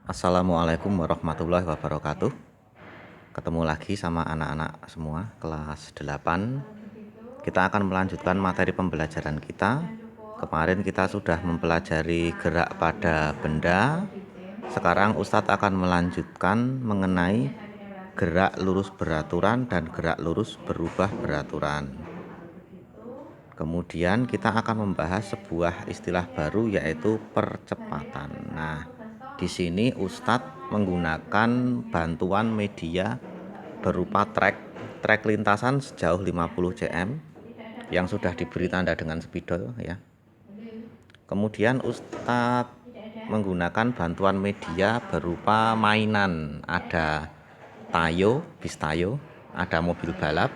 Assalamualaikum warahmatullahi wabarakatuh. Ketemu lagi sama anak-anak semua kelas 8. Kita akan melanjutkan materi pembelajaran kita. Kemarin kita sudah mempelajari gerak pada benda. Sekarang Ustadz akan melanjutkan mengenai gerak lurus beraturan dan gerak lurus berubah beraturan. Kemudian kita akan membahas sebuah istilah baru, yaitu percepatan. Nah, di sini Ustadz menggunakan bantuan media berupa trek lintasan sejauh 50 cm yang sudah diberi tanda dengan spidol ya. Kemudian Ustadz menggunakan bantuan media berupa mainan, ada bis tayo, ada mobil balap,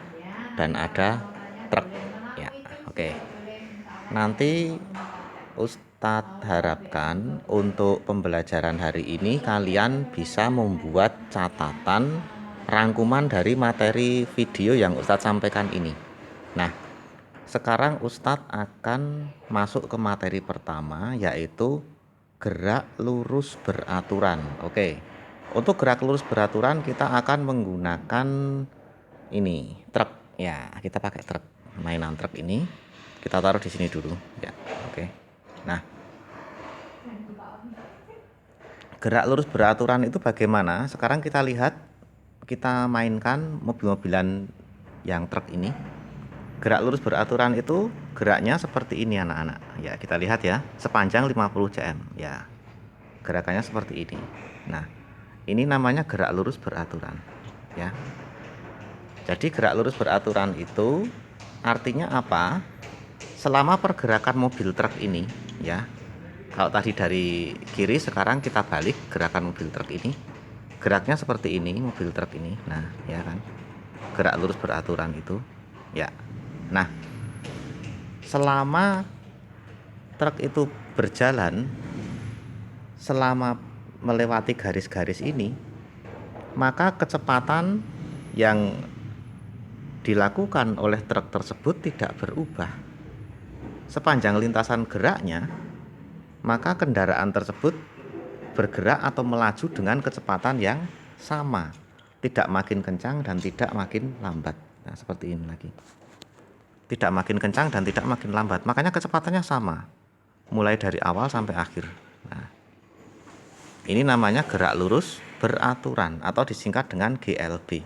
dan ada truk ya. Oke. Nanti Ustadz harapkan untuk pembelajaran hari ini kalian bisa membuat catatan rangkuman dari materi video yang Ustadz sampaikan ini. Nah, sekarang Ustadz akan masuk ke materi pertama, yaitu gerak lurus beraturan. Oke. Untuk gerak lurus beraturan kita akan menggunakan ini, truk ya. Kita pakai truk, mainan truk ini. Kita taruh di sini dulu ya. Oke. Nah, gerak lurus beraturan itu bagaimana? Sekarang kita lihat, kita mainkan mobil-mobilan yang truk ini. Gerak lurus beraturan itu geraknya seperti ini anak-anak. Ya, kita lihat ya, sepanjang 50 cm ya. Gerakannya seperti ini. Nah, ini namanya gerak lurus beraturan ya. Jadi gerak lurus beraturan itu artinya apa? Selama pergerakan mobil truk ini ya, kalau tadi dari kiri, sekarang kita balik gerakan mobil truk ini, geraknya seperti ini mobil truk ini. Nah ya kan, gerak lurus beraturan itu ya. Nah, selama truk itu berjalan, selama melewati garis-garis ini, maka kecepatan yang dilakukan oleh truk tersebut tidak berubah sepanjang lintasan geraknya. Maka kendaraan tersebut bergerak atau melaju dengan kecepatan yang sama, tidak makin kencang dan tidak makin lambat. Nah, seperti ini lagi, tidak makin kencang dan tidak makin lambat, makanya kecepatannya sama mulai dari awal sampai akhir. Nah, ini namanya gerak lurus beraturan atau disingkat dengan GLB.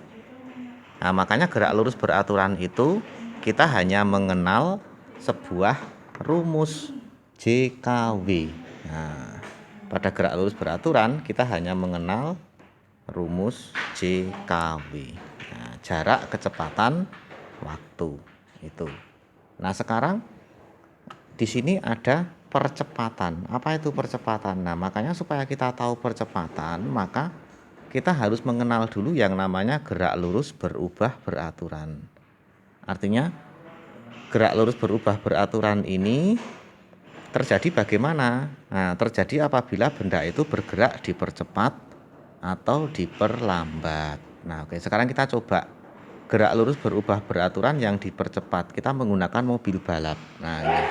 Nah, makanya gerak lurus beraturan itu kita hanya mengenal sebuah rumus JKW. Nah, pada gerak lurus beraturan kita hanya mengenal rumus JKW. Nah, jarak, kecepatan, waktu itu. Nah, sekarang di sini ada percepatan. Apa itu percepatan? Nah, makanya supaya kita tahu percepatan, maka kita harus mengenal dulu yang namanya gerak lurus berubah beraturan. Artinya gerak lurus berubah beraturan ini terjadi bagaimana? Nah, terjadi apabila benda itu bergerak dipercepat atau diperlambat. Nah, oke, sekarang kita coba gerak lurus berubah beraturan yang dipercepat. Kita menggunakan mobil balap. Nah, ini.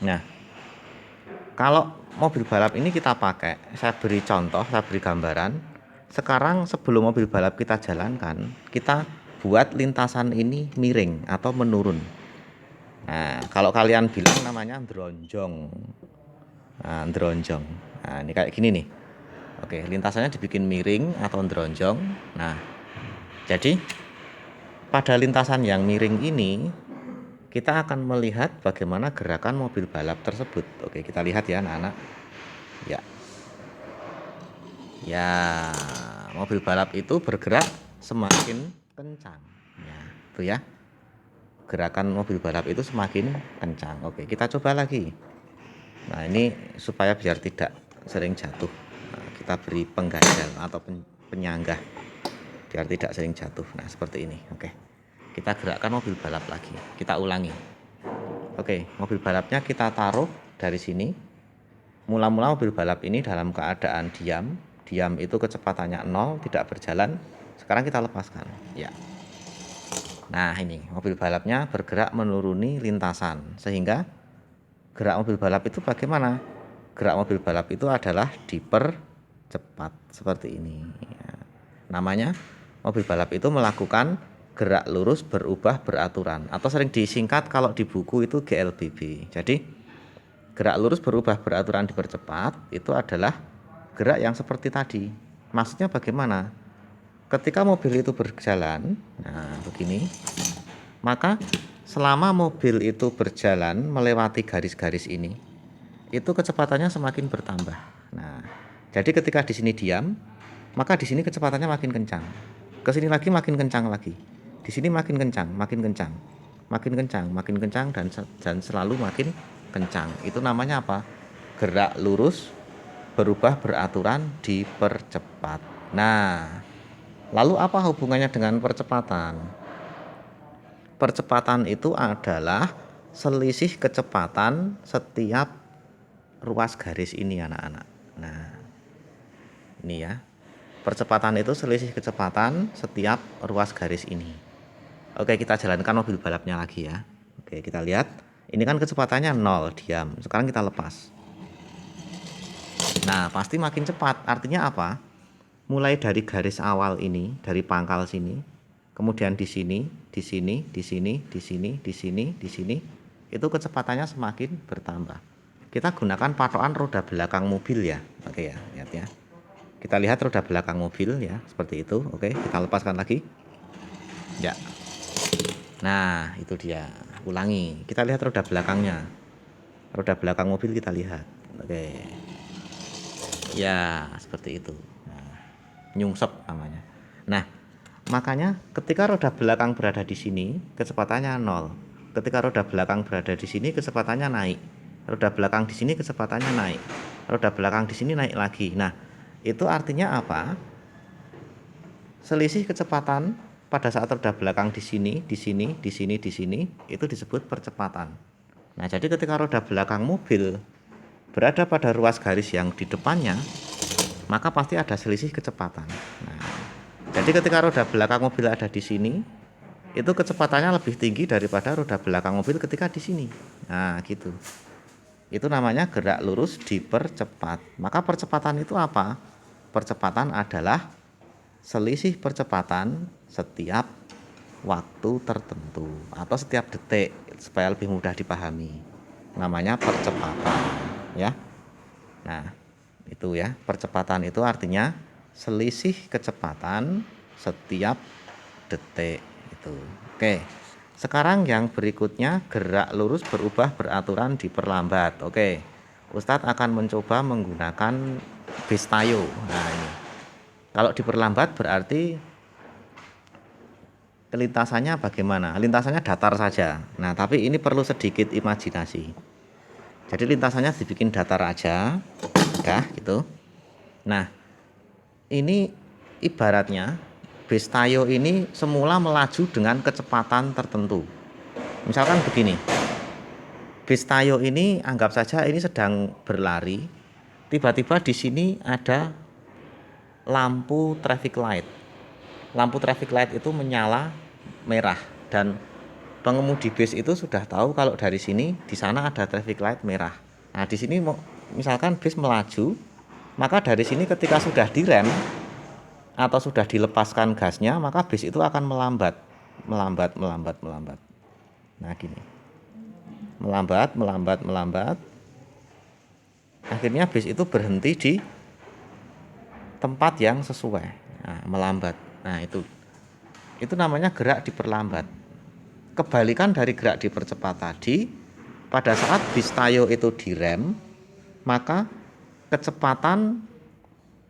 Nah, kalau mobil balap ini kita pakai, saya beri contoh, saya beri gambaran. Sekarang sebelum mobil balap kita jalankan, kita buat lintasan ini miring atau menurun. Nah, kalau kalian bilang namanya dronjong. Nah, dronjong. Nah, ini kayak gini nih. Oke, lintasannya dibikin miring atau dronjong. Nah, jadi pada lintasan yang miring ini kita akan melihat bagaimana gerakan mobil balap tersebut. Oke, kita lihat ya anak-anak. Ya. Ya, mobil balap itu bergerak semakin kencang. Ya, itu ya. Gerakan mobil balap itu semakin kencang. Oke, kita coba lagi. Nah, ini supaya biar tidak sering jatuh, nah, kita beri pengganjal atau penyanggah biar tidak sering jatuh. Nah, seperti ini. Oke, kita gerakkan mobil balap lagi. Kita ulangi. Oke, mobil balapnya kita taruh dari sini. Mula-mula mobil balap ini dalam keadaan diam. Diam itu kecepatannya 0, tidak berjalan. Sekarang kita lepaskan. Ya. Nah, ini mobil balapnya bergerak menuruni lintasan, sehingga gerak mobil balap itu bagaimana? Gerak mobil balap itu adalah cepat seperti ini ya. Namanya mobil balap itu melakukan gerak lurus berubah beraturan, atau sering disingkat kalau di buku itu GLBB. Jadi gerak lurus berubah beraturan dipercepat itu adalah gerak yang seperti tadi. Maksudnya bagaimana? Ketika mobil itu berjalan, nah begini, maka selama mobil itu berjalan melewati garis-garis ini, itu kecepatannya semakin bertambah. Nah, jadi ketika di sini diam, maka di sini kecepatannya makin kencang. Ke sini lagi makin kencang lagi. Di sini makin kencang, makin kencang, makin kencang, makin kencang, dan selalu makin kencang. Itu namanya apa? Gerak lurus berubah beraturan dipercepat. Nah, lalu apa hubungannya dengan percepatan? Percepatan itu adalah selisih kecepatan setiap ruas garis ini anak-anak. Nah, ini ya. Percepatan itu selisih kecepatan setiap ruas garis ini. Oke, kita jalankan mobil balapnya lagi ya. Oke, kita lihat. Ini kan kecepatannya 0, diam. Sekarang kita lepas. Nah, pasti makin cepat. Artinya apa? Mulai dari garis awal ini, dari pangkal sini, kemudian di sini, di sini, di sini, di sini, di sini, di sini, itu kecepatannya semakin bertambah. Kita gunakan patokan roda belakang mobil ya. Oke ya, lihat ya. Kita lihat roda belakang mobil ya, seperti itu. Oke, kita lepaskan lagi. Ya. Nah, itu dia. Ulangi. Kita lihat roda belakangnya. Roda belakang mobil kita lihat. Oke. Ya, seperti itu. Nyungsep namanya. Nah, makanya ketika roda belakang berada di sini, kecepatannya 0. Ketika roda belakang berada di sini, kecepatannya naik. Roda belakang di sini kecepatannya naik. Roda belakang di sini naik lagi. Nah, itu artinya apa? Selisih kecepatan pada saat roda belakang di sini, di sini, di sini, di sini, itu disebut percepatan. Nah, jadi ketika roda belakang mobil berada pada ruas garis yang di depannya, maka pasti ada selisih kecepatan. Nah, jadi ketika roda belakang mobil ada di sini, itu kecepatannya lebih tinggi daripada roda belakang mobil ketika di sini. Nah, gitu. Itu namanya gerak lurus dipercepat. Maka percepatan itu apa? Percepatan adalah selisih percepatan setiap waktu tertentu atau setiap detik, supaya lebih mudah dipahami. Namanya percepatan, ya. Nah, itu ya, percepatan itu artinya selisih kecepatan setiap detik itu. Oke, sekarang yang berikutnya gerak lurus berubah beraturan diperlambat. Oke, Ustadz akan mencoba menggunakan bis tayo. Nah, ini kalau diperlambat berarti lintasannya bagaimana? Lintasannya datar saja. Nah, tapi ini perlu sedikit imajinasi. Jadi lintasannya dibikin datar aja, ya gitu. Nah, ini ibaratnya bis tayo ini semula melaju dengan kecepatan tertentu. Misalkan begini, bis tayo ini anggap saja ini sedang berlari, tiba-tiba di sini ada lampu traffic light. Lampu traffic light itu menyala merah dan pengemudi bis itu sudah tahu kalau dari sini di sana ada traffic light merah. Nah, di sini misalkan bis melaju, maka dari sini ketika sudah direm atau sudah dilepaskan gasnya, maka bis itu akan melambat. Nah, gini. Melambat. Akhirnya bis itu berhenti di tempat yang sesuai. Nah, melambat. Nah, itu namanya gerak diperlambat. Kebalikan dari gerak dipercepat tadi, pada saat bis tayo itu direm, maka kecepatan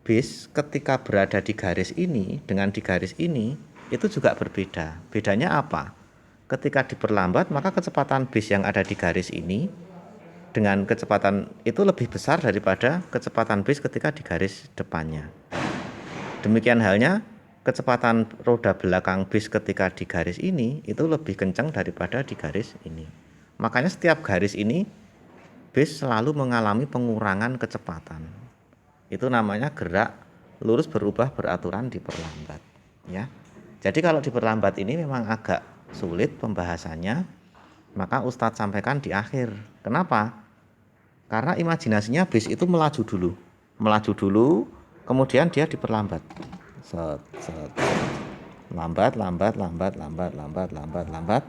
bis ketika berada di garis ini dengan di garis ini itu juga berbeda. Bedanya apa? Ketika diperlambat, maka kecepatan bis yang ada di garis ini dengan kecepatan itu lebih besar daripada kecepatan bis ketika di garis depannya. Demikian halnya kecepatan roda belakang bis ketika di garis ini itu lebih kencang daripada di garis ini. Makanya setiap garis ini bis selalu mengalami pengurangan kecepatan. Itu namanya gerak lurus berubah beraturan diperlambat, ya. Jadi kalau diperlambat ini memang agak sulit pembahasannya, maka Ustadz sampaikan di akhir. Kenapa? Karena imajinasinya bis itu melaju dulu. kemudian dia diperlambat. Set, set, set. Lambat, lambat, lambat, lambat, lambat, lambat, lambat,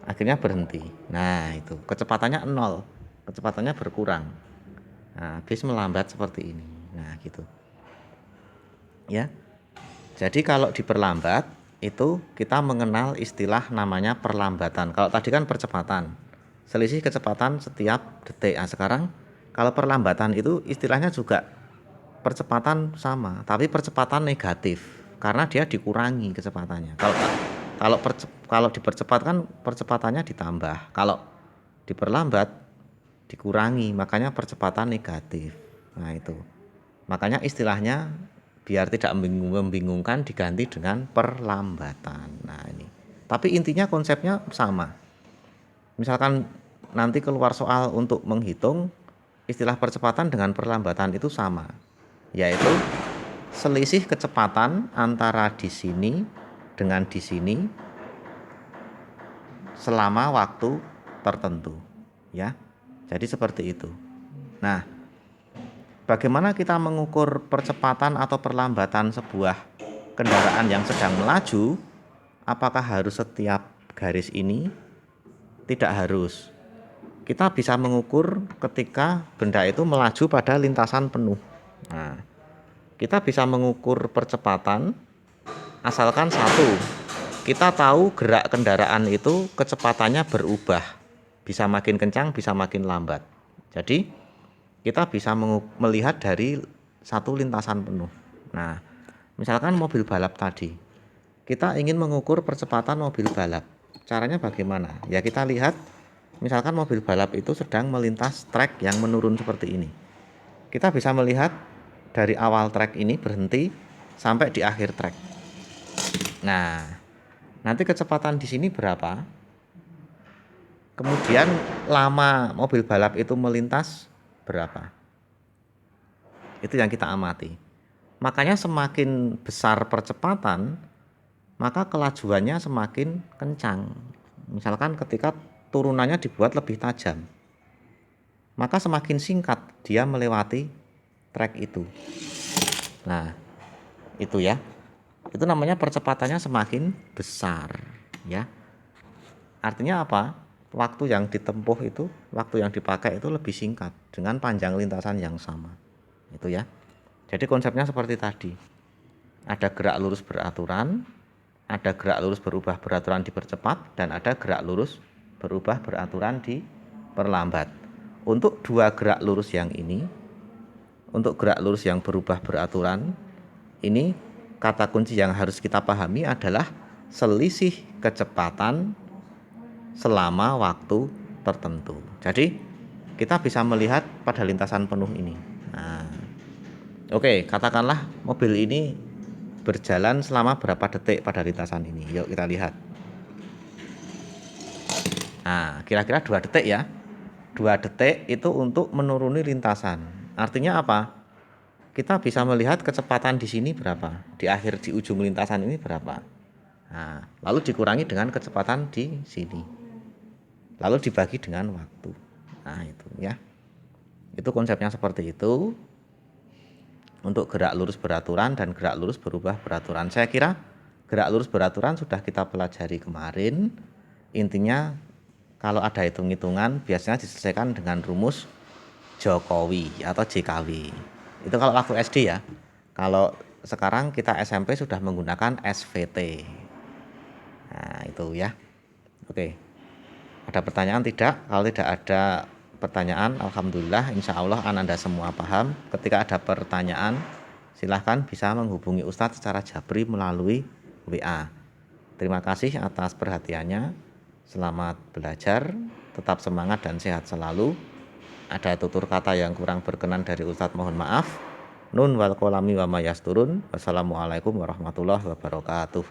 akhirnya berhenti. Nah, itu kecepatannya 0, kecepatannya berkurang. Nah, bis melambat seperti ini. Nah, gitu. Ya. Jadi kalau diperlambat itu kita mengenal istilah namanya perlambatan. Kalau tadi kan percepatan, selisih kecepatan setiap detik. Nah, sekarang kalau perlambatan itu istilahnya juga percepatan sama, tapi percepatan negatif karena dia dikurangi kecepatannya. Kalau dipercepat kan percepatannya ditambah, kalau diperlambat dikurangi, makanya percepatan negatif. Nah, itu makanya istilahnya biar tidak membingungkan diganti dengan perlambatan. Nah, ini tapi intinya konsepnya sama. Misalkan nanti keluar soal untuk menghitung, istilah percepatan dengan perlambatan itu sama, yaitu selisih kecepatan antara di sini dengan di sini selama waktu tertentu, ya. Jadi seperti itu. Nah, bagaimana kita mengukur percepatan atau perlambatan sebuah kendaraan yang sedang melaju? Apakah harus setiap garis ini? Tidak harus. Kita bisa mengukur ketika benda itu melaju pada lintasan penuh. Nah, kita bisa mengukur percepatan asalkan satu, kita tahu gerak kendaraan itu kecepatannya berubah, bisa makin kencang, bisa makin lambat. Jadi kita bisa melihat dari satu lintasan penuh. Nah, misalkan mobil balap tadi, kita ingin mengukur percepatan mobil balap. Caranya bagaimana? Ya, kita lihat misalkan mobil balap itu sedang melintas trek yang menurun seperti ini. Kita bisa melihat dari awal trek ini berhenti sampai di akhir trek. Nah, nanti kecepatan di sini berapa? Kemudian lama mobil balap itu melintas berapa? Itu yang kita amati. Makanya semakin besar percepatan, maka kelajuannya semakin kencang. Misalkan ketika turunannya dibuat lebih tajam, maka semakin singkat dia melewati trek itu. Nah, itu ya. Itu namanya percepatannya semakin besar, ya. Artinya apa? Waktu yang ditempuh itu, waktu yang dipakai itu lebih singkat dengan panjang lintasan yang sama. Itu ya. Jadi konsepnya seperti tadi. Ada gerak lurus beraturan, ada gerak lurus berubah beraturan dipercepat, dan ada gerak lurus berubah beraturan diperlambat. Untuk dua gerak lurus yang ini, untuk gerak lurus yang berubah beraturan ini, kata kunci yang harus kita pahami adalah selisih kecepatan selama waktu tertentu. Jadi kita bisa melihat pada lintasan penuh ini. Nah, oke, katakanlah mobil ini berjalan selama berapa detik pada lintasan ini. Yuk kita lihat. Nah, kira-kira 2 detik ya. 2 detik itu untuk menuruni lintasan. Artinya apa? Kita bisa melihat kecepatan di sini berapa, di ujung lintasan ini berapa. Nah, lalu dikurangi dengan kecepatan di sini, lalu dibagi dengan waktu. Nah, itu ya. Itu konsepnya seperti itu untuk gerak lurus beraturan dan gerak lurus berubah beraturan. Saya kira gerak lurus beraturan sudah kita pelajari kemarin. Intinya kalau ada hitung-hitungan biasanya diselesaikan dengan rumus Jokowi atau JKW. Itu kalau waktu SD ya. Kalau sekarang kita SMP sudah menggunakan SVT. Nah, itu ya. Oke. Ada pertanyaan tidak? Kalau tidak ada pertanyaan, alhamdulillah, insya Allah Anda semua paham. Ketika ada pertanyaan, silahkan bisa menghubungi Ustadz secara jabri melalui WA. Terima kasih atas perhatiannya. Selamat belajar, tetap semangat dan sehat selalu. Ada tutur kata yang kurang berkenan dari Ustadz, mohon maaf. Nun wal kolami wa ma yasturun. Wassalamualaikum warahmatullahi wabarakatuh.